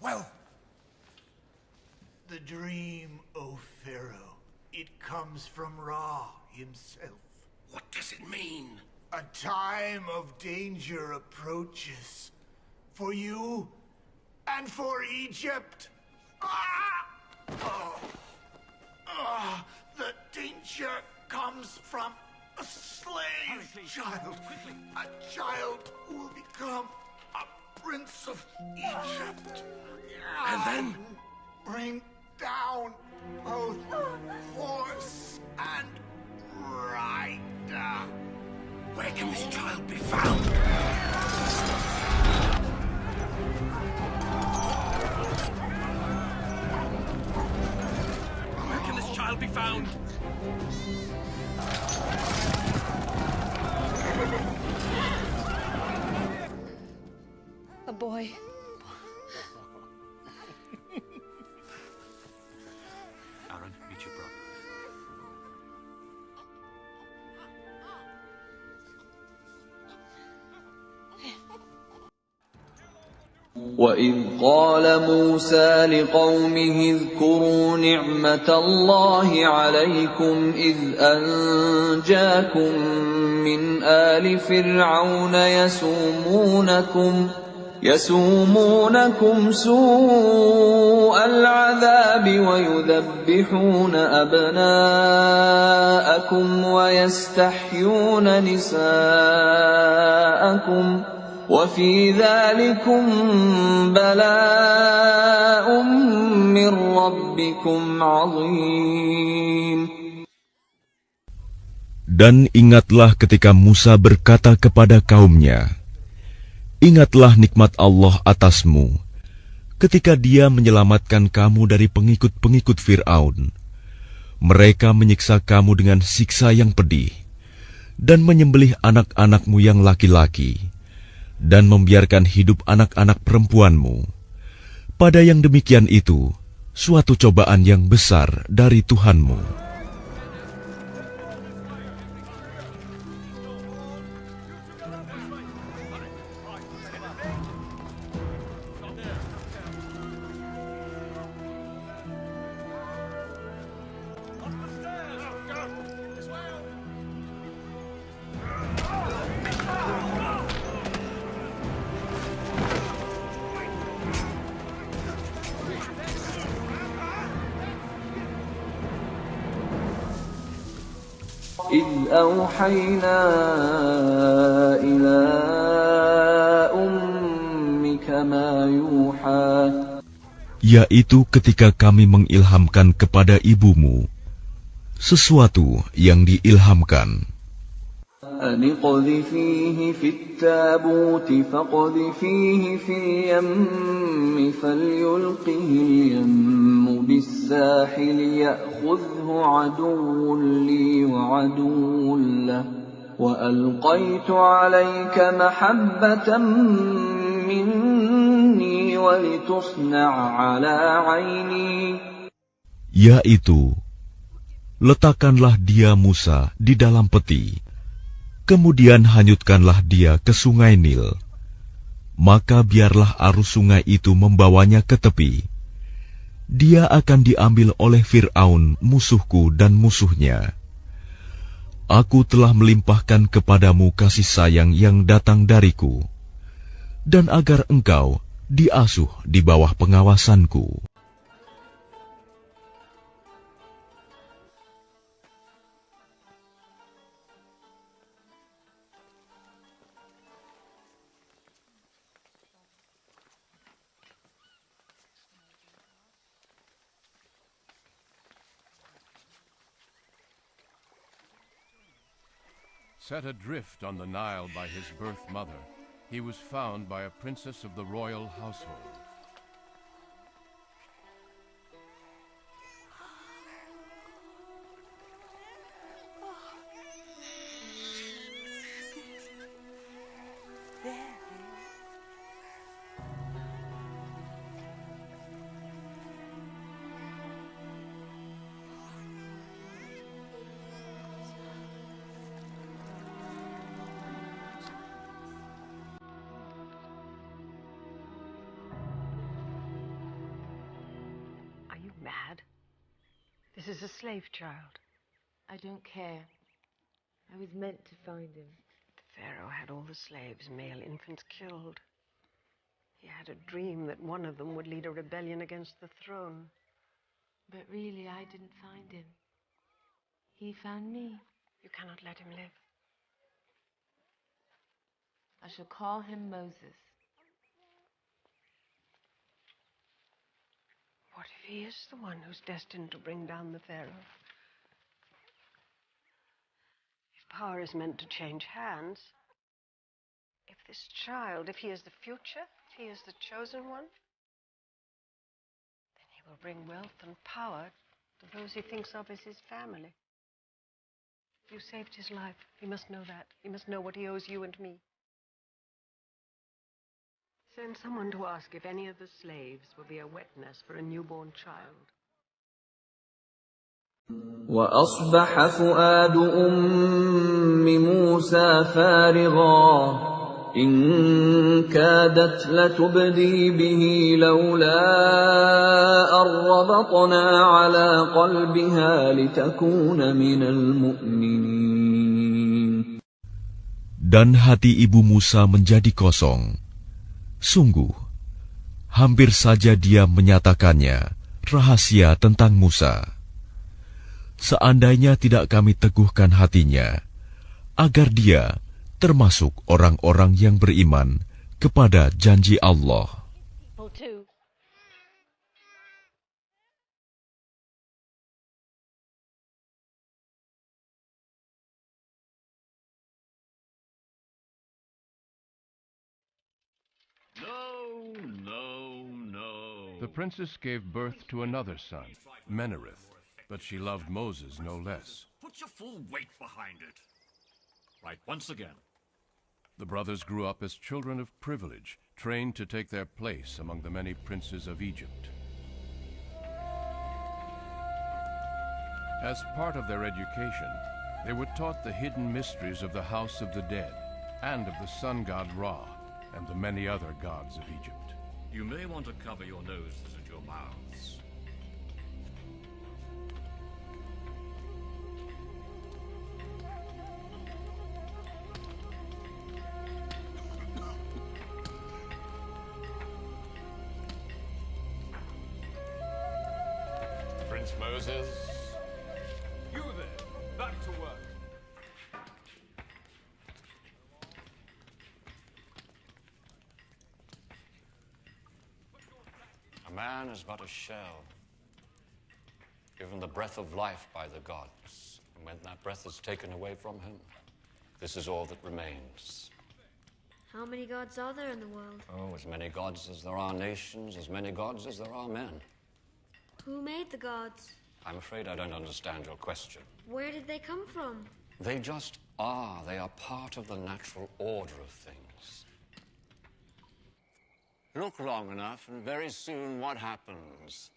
Well, the dream, O Pharaoh, it comes from Ra himself. What does it mean? A time of danger approaches for you and for Egypt. The danger comes from a slave child. A child who will become a prince of Egypt. And then? Bring down both horse and rider. Where can this child be found? Where can this child be found? A boy. Aaron, meet your brother. وَإِذْ قَالَ مُوسَى لِقَوْمِهِ اذْكُرُوا نِعْمَةَ اللَّهِ عَلَيْكُمْ إِذْ أَنْجَاكُمْ مِنْ آلِ فِرْعَوْنَ يَسُومُونَكُمْ سُوءَ الْعَذَابِ وَيُذَبِّحُونَ أَبْنَاءَكُمْ وَيَسْتَحْيُونَ نِسَاءَكُمْ وَفِي ذَلِكُمْ بَلَاءٌ مِّن رَّبِّكُمْ عَظِيمٌ. Dan ingatlah ketika Musa berkata kepada kaumnya, ingatlah nikmat Allah atasmu, ketika Dia menyelamatkan kamu dari pengikut-pengikut Fir'aun. Mereka menyiksa kamu dengan siksa yang pedih, dan menyembelih anak-anakmu yang laki-laki, dan membiarkan hidup anak-anak perempuanmu. Pada yang demikian itu, suatu cobaan yang besar dari Tuhanmu. إِذْ أَوْحَيْنَا إِلَى أُمِّكَ مَا يُوحَى. Yaitu ketika kami mengilhamkan kepada ibumu sesuatu yang diilhamkan. أَنِ اقْذِفِيهِ فِي التَّابُوتِ فَاقْذِفِيهِ فِي الْيَمِّ فَلْيُلْقِهِ الْيَمُّ بِالسَّاحِلِ يَأْخُذْهُ عَدُوٌّ لِّي وَعَدُوٌّ لَّهُ وَأَلْقَيْتُ عَلَيْكَ مَحَبَّةً مِّنِّي وَلِتُصْنَعَ عَلَىٰ عَيْنِي. Yaitu, letakkanlah dia Musa di dalam peti, kemudian hanyutkanlah dia ke sungai Nil. Maka biarlah arus sungai itu membawanya ke tepi. Dia akan diambil oleh Fir'aun, musuhku dan musuhnya. Aku telah melimpahkan kepadamu kasih sayang yang datang dariku, dan agar engkau diasuh di bawah pengawasanku. Set adrift on the Nile by his birth mother, he was found by a princess of the royal household. This is a slave child. I don't care. I was meant to find him. The Pharaoh had all the slaves, male infants, killed. He had a dream that one of them would lead a rebellion against the throne. But really, I didn't find him. He found me. You cannot let him live. I shall call him Moses. What if he is the one who's destined to bring down the Pharaoh? If power is meant to change hands, if this child, if he is the future, if he is the chosen one, then he will bring wealth and power to those he thinks of as his family. You saved his life. He must know that. He must know what he owes you and me. Send someone to ask if any of the slaves will be a wet nest for a newborn child. وأصبح فؤاد أم موسى فارغا إن كادت لتبدي به لولا أن ربطنا على قلبها لتكون من المؤمنين. Dan hati ibu Musa menjadi kosong. Sungguh, hampir saja dia menyatakannya rahasia tentang Musa. Seandainya tidak kami teguhkan hatinya, agar dia termasuk orang-orang yang beriman kepada janji Allah. The princess gave birth to another son, Menerith, but she loved Moses no less. Put your full weight behind it. Right, once again. The brothers grew up as children of privilege, trained to take their place among the many princes of Egypt. As part of their education, they were taught the hidden mysteries of the house of the dead, and of the sun god Ra, and the many other gods of Egypt. You may want to cover your noses and your mouths. Prince Moses. You there, back to work. A man is but a shell, given the breath of life by the gods. And when that breath is taken away from him, this is all that remains. How many gods are there in the world? Oh, as many gods as there are nations, as many gods as there are men. Who made the gods? I'm afraid I don't understand your question. Where did they come from? They just are. They are part of the natural order of things. Look long enough, and very soon what happens?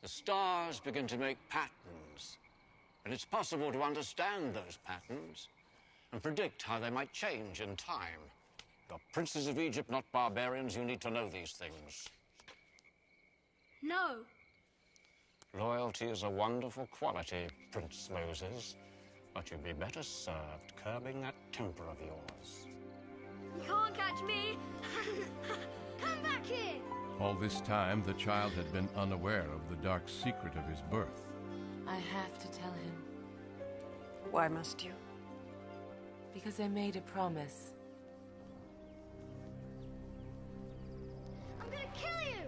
The stars begin to make patterns, and it's possible to understand those patterns and predict how they might change in time. You're princes of Egypt, not barbarians. You need to know these things. No. Loyalty is a wonderful quality, Prince Moses, but you'd be better served curbing that temper of yours. You can't catch me. Come back here. All this time, the child had been unaware of the dark secret of his birth. I have to tell him. Why must you? Because I made a promise. I'm gonna kill you.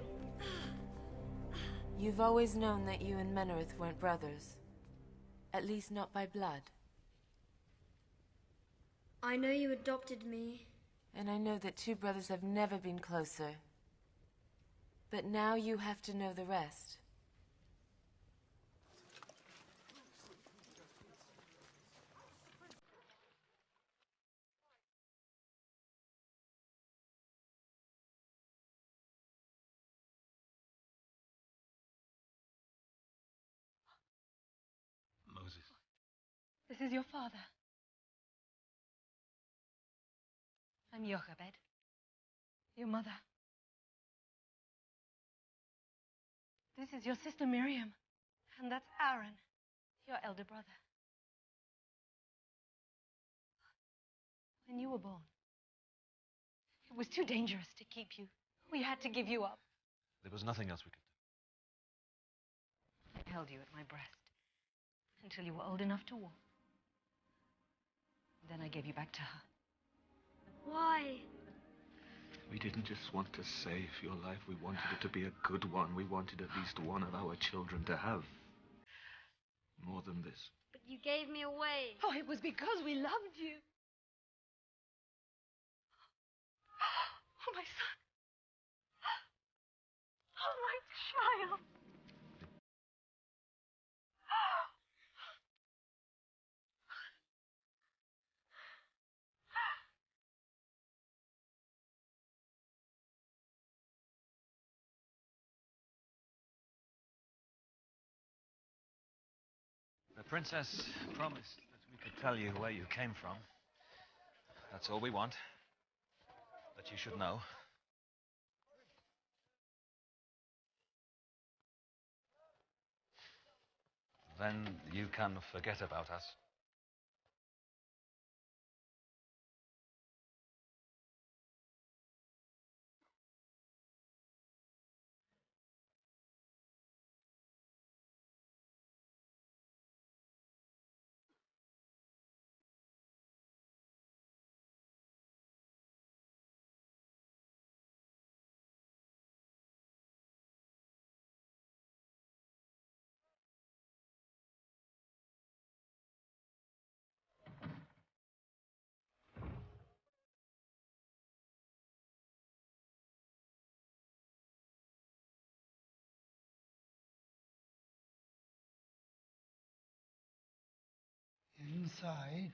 You've always known that you and Menerith weren't brothers. At least not by blood. I know you adopted me. And I know that two brothers have never been closer. But now you have to know the rest. Moses. This is your father. I'm Jochebed, your mother. This is your sister Miriam, and that's Aaron. Your elder brother. When you were born, it was too dangerous to keep you. We had to give you up. There was nothing else we could do. I held you at my breast until you were old enough to walk. Then I gave you back to her. Why? We didn't just want to save your life. We wanted it to be a good one. We wanted at least one of our children to have more than this. But you gave me away. Oh, it was because we loved you. Oh, my son. Oh, my child. The princess promised that we could tell you where you came from. That's all we want. That you should know. Then you can forget about us. Inside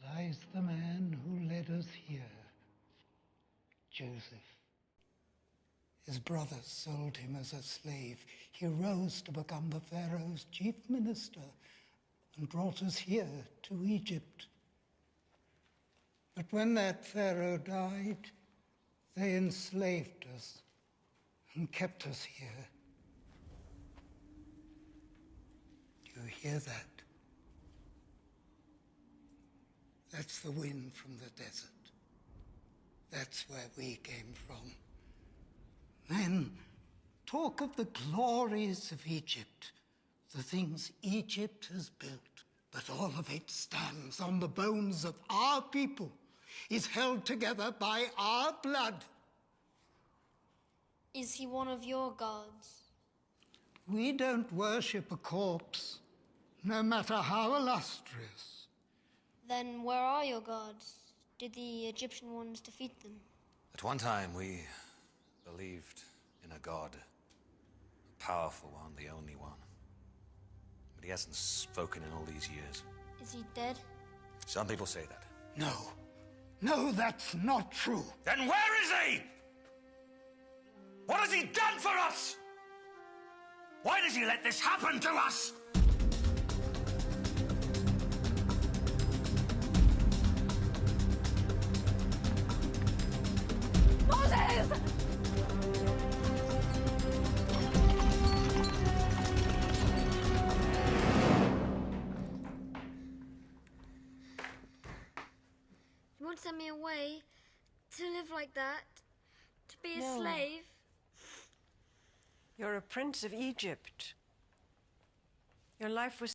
lies the man who led us here, Joseph. His brothers sold him as a slave. He rose to become the Pharaoh's chief minister and brought us here to Egypt. But when that Pharaoh died, they enslaved us and kept us here. Do you hear that? That's the wind from the desert. That's where we came from. Men talk of the glories of Egypt, the things Egypt has built. But all of it stands on the bones of our people, is held together by our blood. Is he one of your gods? We don't worship a corpse, no matter how illustrious. Then where are your gods? Did the Egyptian ones defeat them? At one time, we believed in a god, a powerful one, the only one. But he hasn't spoken in all these years. Is he dead? Some people say that. No. No, that's not true. Then where is he? What has he done for us? Why does he let this happen to us? Moses! You won't send me away to live like that? To be a slave? You're a prince of Egypt. Your life was